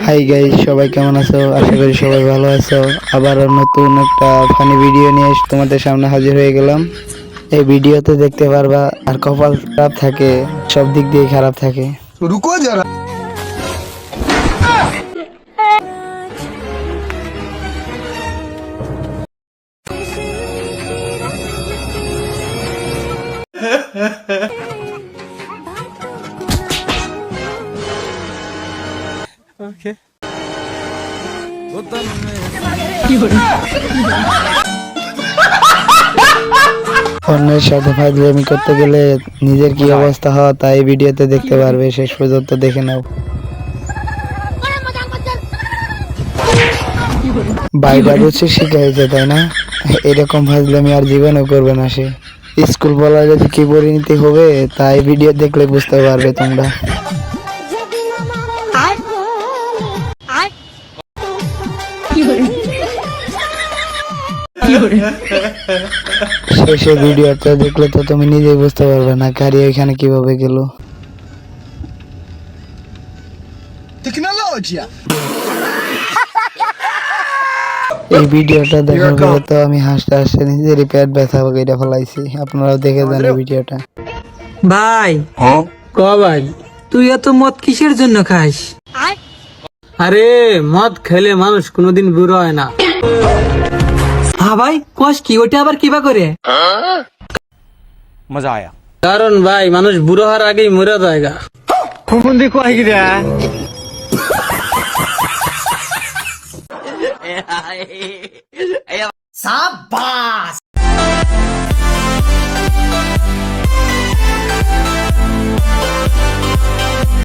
Hi guys, সবাই কেমন আছো? আশা করি সবাই ভালো আছো। আবার নতুন একটা ফানি ভিডিও নিয়ে তোমাদের সামনে হাজির হয়ে গেলাম। এই ভিডিওতে দেখতে পারবা আর কপাল খারাপ থাকে, সব দিক দিয়ে খারাপ থাকে। रुको जरा। অন্যের সাথে ফাজলামি করতে গেলে নিজের কি অবস্থা হয় তা এই ভিডিওতে দেখতে পারবে। শেষ পর্যন্ত দেখে নাও। বাইরে বসে শিখাইছে, তাই না? এরকম ফাজলামি আর জীবনেও করবে না সে। স্কুল বলার যদি কি পরিণতি হবে তা এই ভিডিও দেখলে বুঝতে পারবে তোমরা। শেষে ভিডিওটা দেখলে তো তুমি নিজেই বুঝতে পারবে না গাড়ি এখানে কিভাবে গেল। टेक्नोलॉजी এই ভিডিওটা দেখার পরে তো আমি হাসতে হাসতে নিজেরই পেট ব্যথা করে ফেলাইছি। আপনারাও দেখে যান এই ভিডিওটা। ভাই ক ভাই, তুই এত মদ কিসের জন্য খাস? আরে মদ খেলে মানুষ কোনোদিন বুড়ো হয় না। হ্যাঁ ভাই, কোষ কি ওটা আবার কিবা করে? मजा आया। কারণ ভাই মানুষ বুড়ো হওয়ার আগেই মরে যায়গা।